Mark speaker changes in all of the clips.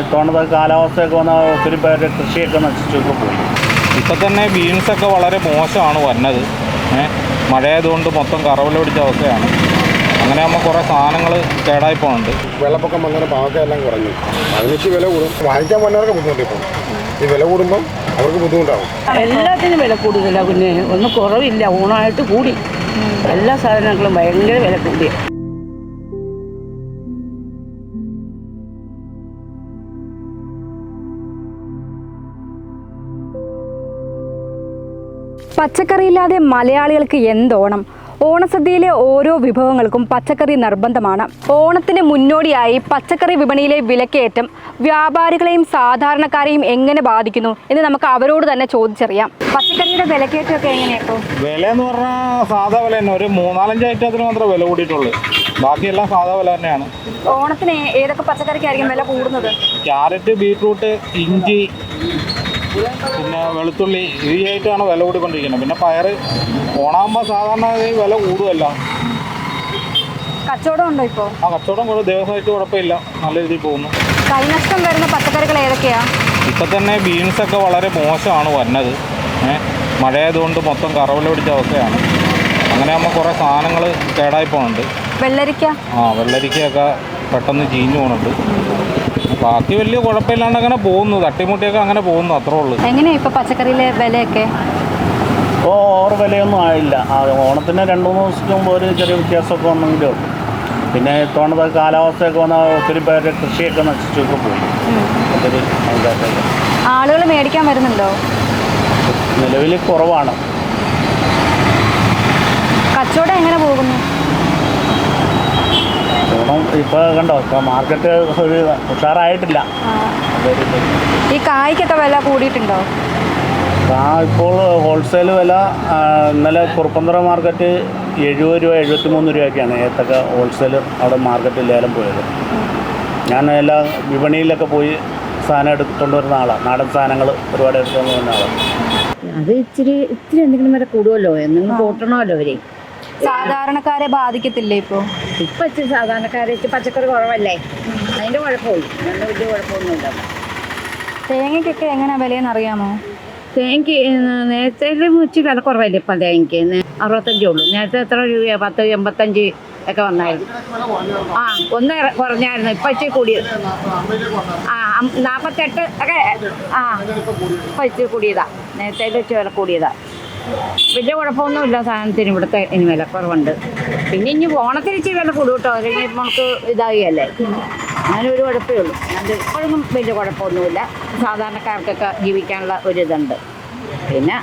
Speaker 1: ഇത്തവണത്തെ കാലാവസ്ഥയൊക്കെ വന്നാൽ ഒത്തിരി പേരുടെ കൃഷിയൊക്കെ നശിച്ചൊക്കെ പോയി.
Speaker 2: ഇപ്പം തന്നെ ബീൻസൊക്കെ വളരെ മോശമാണ് വന്നത്. മഴയായതുകൊണ്ട് മൊത്തം കറവല പിടിച്ച അവസ്ഥയാണ്. അങ്ങനെ ആകുമ്പോൾ കുറേ സാധനങ്ങൾ കേടായി പോകുന്നുണ്ട്.
Speaker 3: വെള്ളപ്പൊക്കം വന്നതിന് പാവക്കെല്ലാം കുറഞ്ഞു. അതിനിച്ച് വില കൂടും. വാങ്ങിക്കാൻ വന്നവർക്ക് ബുദ്ധിമുട്ട്. ഇപ്പം ഈ വില കൂടുമ്പം അവർക്ക് ബുദ്ധിമുട്ടാകും.
Speaker 4: എല്ലാത്തിനും വില കൂടുതലാണ്. പിന്നെ ഒന്നും കുറവില്ല. ഊണായിട്ട് കൂടി എല്ലാ സാധനങ്ങളും ഭയങ്കര വില കൂടിയ.
Speaker 5: പച്ചക്കറിയില്ലാതെ മലയാളികൾക്ക് എന്തോണം? ഓണസദ്യയിലെ ഓരോ വിഭവങ്ങൾക്കും പച്ചക്കറി നിർബന്ധമാണ്. ഓണത്തിന് മുന്നോടിയായി പച്ചക്കറി വിപണിയിലെ വിലക്കയറ്റം വ്യാപാരികളെയും സാധാരണക്കാരെയും എങ്ങനെ ബാധിക്കുന്നു എന്ന് നമുക്ക് അവരോട് തന്നെ ചോദിച്ചറിയാം. പച്ചക്കറിയുടെ വിലക്കയറ്റമൊക്കെ എങ്ങനെയാട്ടോ?
Speaker 2: വില എന്ന് പറഞ്ഞാൽ സാധാ വില തന്നെ. ഒരു 4-5 ഐറ്റത്തിന് മാത്രമേ വില കൂടിയിട്ടുള്ളൂ. ബാക്കിയെല്ലാം സാധാ വില തന്നെയാണ്.
Speaker 5: ഓണത്തിന് ഏതൊക്കെ പച്ചക്കറിക്കായിരിക്കും വില കൂടുന്നത്?
Speaker 2: ക്യാരറ്റ്, ബീട്രൂട്ട്, ഇഞ്ചി, പിന്നെ വെളുത്തുള്ളി, ഇവയായിട്ടാണ് വില കൂടിക്കൊണ്ടിരിക്കുന്നത്. പിന്നെ പയറ് ഓണാകുമ്പോൾ സാധാരണ വില കൂടുമല്ല.
Speaker 5: കച്ചവടം ഉണ്ടോ ഇപ്പോൾ?
Speaker 2: കച്ചവടം കൂടെ ദിവസമായിട്ട് കുഴപ്പമില്ല, നല്ല രീതിയിൽ പോകുന്നു.
Speaker 5: കൈനഷ്ടം വരുന്ന പച്ചക്കറികൾ ഏതൊക്കെയാണ്?
Speaker 2: ഇപ്പം തന്നെ ബീൻസൊക്കെ വളരെ മോശമാണ് വന്നത്. മഴയായതുകൊണ്ട് മൊത്തം കറവല പിടിച്ച അവസ്ഥയാണ്. അങ്ങനെ ആകുമ്പോൾ കുറേ സാധനങ്ങൾ കേടായി പോകുന്നുണ്ട്. വെള്ളരിക്കയൊക്കെ പെട്ടെന്ന് ചീഞ്ഞു പോകുന്നുണ്ട്. ബാക്കി വലിയ കുഴപ്പമില്ലാണ്ട് അങ്ങനെ പോകുന്നു. തട്ടിമുട്ടിയൊക്കെ അങ്ങനെ പോകുന്നു, അത്രേ ഉള്ളൂ.
Speaker 5: എങ്ങനെയാണ് ഇപ്പോൾ പച്ചക്കറിയിലെ വിലയൊക്കെ?
Speaker 1: ഇപ്പോൾ ഓവർ വിലയൊന്നും ആയില്ല. ഓണത്തിന് 2-3 ദിവസത്തിന് മുമ്പ് ഒരു ചെറിയ വ്യത്യാസമൊക്കെ വന്നെങ്കിലേ ഉള്ളൂ. പിന്നെ ഇത്തവണത്തെ കാലാവസ്ഥയൊക്കെ വന്നാൽ ഒത്തിരി പേരുടെ കൃഷിയൊക്കെ നശിച്ചൊക്കെ പോയി. ഒത്തിരി ആൾക്കാരൊക്കെ
Speaker 5: ആളുകൾ മേടിക്കാൻ വരുന്നുണ്ടോ?
Speaker 1: നിലവിൽ കുറവാണ്.
Speaker 5: കച്ചവടം എങ്ങനെ പോകുന്നു?
Speaker 1: ഓണം ഇപ്പോൾ കണ്ടോ, ഇപ്പോൾ മാർക്കറ്റ് ഒരു ഉഷാറായിട്ടില്ല.
Speaker 5: ഈ കായ്ക്കൊക്കെ വില കൂടിയിട്ടുണ്ടോ?
Speaker 1: ഇപ്പോൾ ഹോൾസെയിൽ വില ഇന്നലെ കുറുപ്പന്തറ മാർക്കറ്റ് 70 രൂപ 73 രൂപയൊക്കെയാണ് ഏത്തക്ക ഹോൾസെയിൽ അവിടെ മാർക്കറ്റിൽ ലേലം പോയത്. ഞാൻ എല്ലാ വിപണിയിലൊക്കെ പോയി സാധനം എടുത്തുകൊണ്ട് വരുന്ന ആളാണ്. നാടൻ സാധനങ്ങൾ ഒരുപാട് എടുത്തുകൊണ്ട് വരുന്ന ആളാണ്.
Speaker 4: അത് ഇച്ചിരി എന്തെങ്കിലും വരെ കൂടുമല്ലോ, എന്തെങ്കിലും കൂട്ടണമല്ലോ അവരെ.
Speaker 5: സാധാരണക്കാരെ ബാധിക്കത്തില്ലേ ഇപ്പോൾ?
Speaker 4: ഇപ്പം ഇച്ചിരി സാധാരണക്കാരെ പച്ചക്കറി കുറവല്ലേ, അതിൻ്റെ കുഴപ്പമില്ല. നല്ല വലിയ കുഴപ്പമൊന്നുമില്ല.
Speaker 5: തേങ്ങയ്ക്കൊക്കെ എങ്ങനെയാണ് വിലയെന്ന് അറിയാമോ?
Speaker 4: തേങ്ങയ്ക്ക് നേരത്തെ ഇച്ചിരി വില കുറവല്ലേ ഇപ്പം തേങ്ങയ്ക്ക്? 65 ഉള്ളൂ. നേരത്തെ എത്ര രൂപയാണ്? 10-85 ഒക്കെ വന്നായിരുന്നു. ഒന്ന് കുറഞ്ഞായിരുന്നു. ഇപ്പം ഇച്ചിരി കൂടിയത് 48 ഒക്കെ. ഇപ്പം ഇച്ചിരി കൂടിയതാണ്. നേരത്തെ ഇച്ചിരി വില കൂടിയതാണ്. വലിയ കുഴപ്പമൊന്നുമില്ല സാധനത്തിന്. ഇവിടുത്തെ ഇനി വില കുറവുണ്ട്. പിന്നെ ഇനി ഓണത്തിന് ഇച്ചിരി വില കൂടും കേട്ടോ. അല്ലെങ്കിൽ നമുക്ക് ഇതാകിയല്ലേ, അങ്ങനെ ഒരു കുഴപ്പമേ ഉള്ളൂ. അത് ഇപ്പോഴൊന്നും വലിയ കുഴപ്പമൊന്നുമില്ല. സാധാരണക്കാർക്കൊക്കെ ജീവിക്കാനുള്ള ഒരിതുണ്ട്. പിന്നെ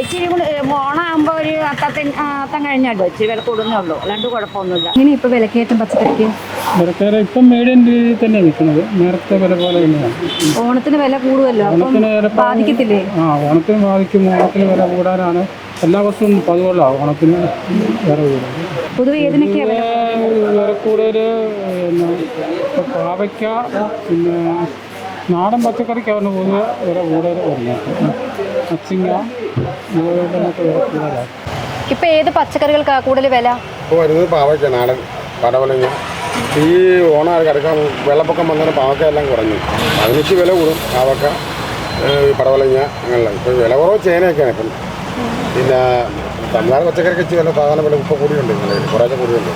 Speaker 4: ഇച്ചിരി കൂടി ഓണമാകുമ്പോൾ ഒരു അത്തം കഴിഞ്ഞല്ലോ ഇച്ചിരി വില കൂടുന്നേ ഉള്ളൂ, അല്ലാണ്ട് കുഴപ്പമൊന്നുമില്ല.
Speaker 5: ഇനി ഇപ്പോൾ വിലക്കയറ്റം പച്ചക്കറിക്ക്
Speaker 6: വിലക്കയറ്റം ഇപ്പം മീഡിയം രീതിയിൽ തന്നെ നിൽക്കുന്നത്. നേരത്തെ വില പോലെ തന്നെയാണ്.
Speaker 5: ഓണത്തിന് വില കൂടുമല്ലോ, ബാധിക്കത്തില്ലേ?
Speaker 6: ഓണത്തിന് ബാധിക്കും. ഓണത്തിന് വില കൂടാനാണ് എല്ലാ വർഷവും പതിവുള്ള. ഓണത്തിന് വില കൂടും.
Speaker 5: പൊതുവെ ഏതിനൊക്കെയാണ്
Speaker 6: വില കൂടുതൽ? പാവയ്ക്ക, പിന്നെ നാടൻ പച്ചക്കറിക്കാണ് പൊതുവെ വില കൂടുതൽ വരുന്നത്. അച്ചിങ്ങ ഇവയൊക്കെ വില കൂടുതലാണ്.
Speaker 5: ഇപ്പം ഏത് പച്ചക്കറികൾക്കാണ് കൂടുതൽ വില?
Speaker 3: ഇപ്പോൾ വരുന്നത് പാവയ്ക്ക, നാടൻ പടവലങ്ങ. ഈ ഓണം കിടക്കാൻ വെള്ളപ്പൊക്കം വന്നതിന് പാവക്കെല്ലാം കുറഞ്ഞു. അതിനിച്ച് വില കൂടും. പാവക്ക, പടവലങ്ങ അങ്ങനെയുള്ള. ഇപ്പോൾ വില കുറവ് ചേനയൊക്കെയാണ് ഇപ്പം. പിന്നെ തമിഴ്നാട് പച്ചക്കറിക്ക് ഇച്ചിരി വില സാധാരണ വില ഇപ്പോൾ കൂടിയുണ്ട്. കുറേശ്ശെ കൂടിയുണ്ട്.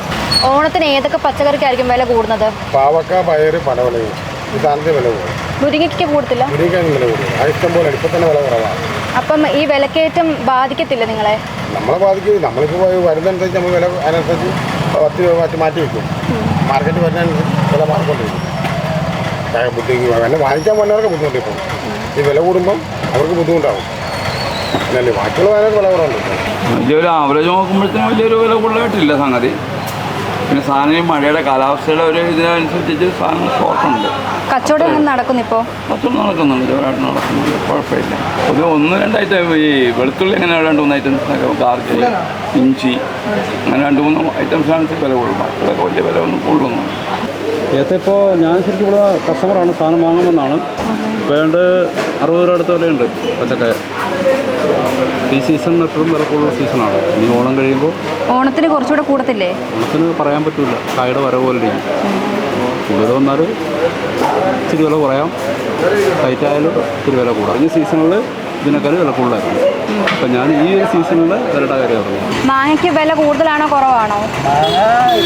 Speaker 5: ഓണത്തിന് ഏതൊക്കെ പച്ചക്കറിക്കായിരിക്കും വില കൂടുന്നത്?
Speaker 3: പാവക്ക, പയറ്, പടവലങ്ങ ഈ സാധനത്തിന് വില കൂടും.
Speaker 5: മുരിങ്ങയ്ക്ക് കൂടത്തില്ല?
Speaker 3: മുരിങ്ങയ്ക്ക് വില കൂടും. ആ ഇഷ്ടം പോലെ ഇപ്പം തന്നെ വില കുറവാണ്.
Speaker 5: അപ്പം ഈ വിലക്കയറ്റം ബാധിക്കത്തില്ല നിങ്ങളെ?
Speaker 3: നമ്മളെ ബാധിക്കും. നമ്മളിപ്പോൾ വരുന്നതനുസരിച്ച് നമ്മൾ വില അതിനനുസരിച്ച് 10 രൂപ മാറ്റി വയ്ക്കും. മാർക്കറ്റ് വരുന്നതനുസരിച്ച് വില മാറിക്കൊണ്ടിരിക്കും. വില വാങ്ങിക്കാൻ വന്നവർക്ക് ബുദ്ധിമുട്ട്. ഇപ്പം ഈ വില കൂടുമ്പം അവർക്ക് ബുദ്ധിമുട്ടാകും. അല്ലേ, ബാക്കിയുള്ള വേനൽ വില കുറവുണ്ട്.
Speaker 7: വലിയൊരു ആവറേജ് നോക്കുമ്പോഴത്തേനും വലിയൊരു വില കൂടുതലായിട്ടില്ല സംഗതി. പിന്നെ സാധനം മഴയുടെ കാലാവസ്ഥയുടെ ഒരു ഇതിനനുസരിച്ച് സാധനം ഷോർട്ടുണ്ട്.
Speaker 5: കച്ചവടം എങ്ങനെ നടക്കുന്നു? ഇപ്പോൾ
Speaker 7: കച്ചവടം നടക്കുന്നുണ്ട്, ജോറായിട്ട് നടക്കുന്നുണ്ട്, കുഴപ്പമില്ല. ഒരു 1-2 ഐറ്റം ഈ വെളുത്തുള്ളി അങ്ങനെ 2-3 ഐറ്റംസിനൊക്കെ ഗാർജി, ഇഞ്ചി അങ്ങനെ 2-3 ഐറ്റംസാണ് വില കൂടുമ്പോൾ. അതൊക്കെ വലിയ വില ഒന്നും കൂടുതലൊന്നും.
Speaker 6: ഇപ്പോൾ ഞാൻ ശരിക്കും ഇവിടെ കസ്റ്റമറാണ്, സാധനം വാങ്ങുമെന്നാണ്. വേണ്ട 60 രൂപ അടുത്ത വിലയുണ്ട് പച്ചക്കറി. ഈ സീസൺ എപ്പോഴും വില കൂടുതൽ സീസണാണ്. ഇനി ഓണം കഴിയുമ്പോൾ
Speaker 5: ഓണത്തിന് കുറച്ചുകൂടെ കൂടത്തില്ലേ?
Speaker 6: ഓണത്തിന് പറയാൻ പറ്റില്ല. കായുടെ വരവ് പോലെ ഇരിക്കും. കൂടുതൽ വന്നാൽ ഇച്ചിരി വില കുറയാം, ടൈറ്റ് ആയാലും ഇച്ചിരി വില കൂടാം. ഈ സീസണിൽ ഇതിനേക്കാൾ വില കൂടുതലായിരുന്നു. അപ്പം ഞാൻ ഈ ഒരു സീസണിൽ വിലയുടെ കാര്യം പറഞ്ഞു.
Speaker 5: മാങ്ങയ്ക്ക് വില കൂടുതലാണോ കുറവാണോ?
Speaker 1: മാങ്ങ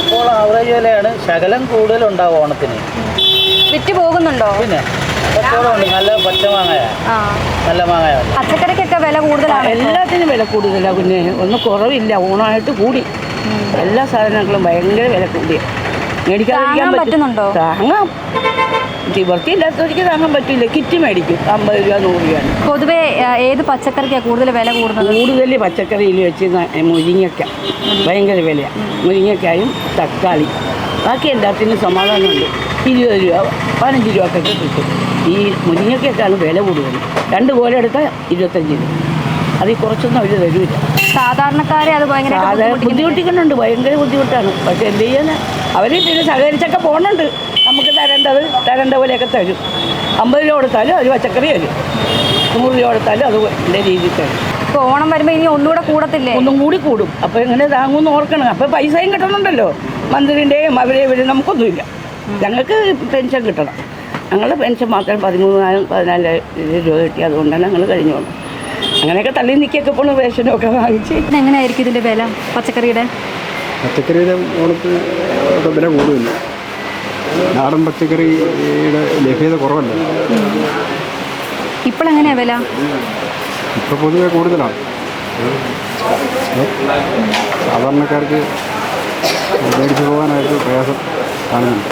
Speaker 1: ഇപ്പോൾ ആവറേജ് വിലയാണ്, ശകലം കൂടുതലുണ്ടാവും ഓണത്തിന്.
Speaker 5: വിറ്റ് പോകുന്നുണ്ടോ?
Speaker 1: പിന്നെ കച്ചവടമുണ്ട്, നല്ല പച്ച മാങ്ങയാണ്, നല്ല മാങ്ങയാണ്.
Speaker 5: പച്ചക്കറിക്കൊക്കെ വില കൂടുതലാണ്.
Speaker 8: എല്ലാത്തിനും വില കൂടുതലാണ്. പിന്നെ ഒന്നും കുറവില്ല. ഓണമായിട്ട് കൂടി എല്ലാ സാധനങ്ങളും ഭയങ്കര വില കൂടിയ. മേടിക്കാതിരിക്കാൻ
Speaker 5: പറ്റുന്നുണ്ടോ?
Speaker 8: താങ്ങാം. വൃത്തിയില്ലാത്തവർക്ക് താങ്ങാൻ പറ്റില്ല. കിറ്റ് മേടിക്കും 50 രൂപ 100 രൂപയാണ്.
Speaker 5: പൊതുവെ ഏത് പച്ചക്കറിക്കാണ് കൂടുതൽ വില കൂടുന്നത്?
Speaker 8: കൂടുതൽ പച്ചക്കറിയിൽ വെച്ച് മുരിങ്ങയ്ക്ക ഭയങ്കര വിലയാണ്. മുരിങ്ങയ്ക്കായും തക്കാളി, ബാക്കി എല്ലാത്തിനും സമാധാനമുണ്ട്. 20 രൂപ 15 രൂപക്കൊക്കെ കിട്ടും. ഈ മുരിങ്ങയ്ക്കൊക്കെയാണ് വില കൂടുതൽ. 2 കോല എടുത്താൽ 25 രൂപ. അതിൽ കുറച്ചൊന്നും അവർ തരൂല.
Speaker 5: സാധാരണക്കാരെ അത് ഭയങ്കര
Speaker 8: ബുദ്ധിമുട്ടിക്കുന്നുണ്ട്. ഭയങ്കര ബുദ്ധിമുട്ടാണ്. പക്ഷെ എന്ത് ചെയ്യാൻ, അവർ പിന്നെ സഹകരിച്ചൊക്കെ പോകുന്നുണ്ട്. നമുക്ക് തരേണ്ട പോലെയൊക്കെ തരും. 50 രൂപ കൊടുത്താലും അത് പച്ചക്കറി തരും, 100 രൂപ കൊടുത്താലും അത് എൻ്റെ രീതിയിൽ തരും.
Speaker 5: ഇപ്പോൾ ഓണം വരുമ്പോൾ ഇനി ഒന്നുകൂടെ കൂടത്തില്ലേ?
Speaker 8: ഒന്നും കൂടി കൂടും. അപ്പോൾ എങ്ങനെ താങ്ങുമെന്ന് ഓർക്കണം. അപ്പോൾ പൈസയും കിട്ടണുണ്ടല്ലോ മന്ത്രിൻ്റെയും അവരെ നമുക്കൊന്നുമില്ല. ഞങ്ങൾക്ക് പെൻഷൻ കിട്ടണം. ഞങ്ങളുടെ പെൻഷൻ മാത്രം 13,000-14,000 രൂപ കിട്ടി. അതുകൊണ്ടാണ് ഞങ്ങൾ കഴിഞ്ഞു പോകുന്നത്. അങ്ങനെയൊക്കെ തള്ളി നിൽക്കിയൊക്കെ പോണ റേഷനൊക്കെ വാങ്ങിച്ച്.
Speaker 5: എങ്ങനെയായിരിക്കും ഇതിൻ്റെ വില പച്ചക്കറിയുടെ?
Speaker 6: പച്ചക്കറിയുടെ ഓണത്ത് ഒക്കെ വില കൂടുതലില്ല. നാടൻ പച്ചക്കറിയുടെ ലഭ്യത കുറവല്ല.
Speaker 5: ഇപ്പോഴെങ്ങനെയാണ് വില?
Speaker 6: ഇപ്പോൾ പൊതുവെ കൂടുതലാണ്. സാധാരണക്കാർക്ക് മേടിച്ചു പോകാനായിട്ട് പ്രയാസം കാണുന്നുണ്ട്.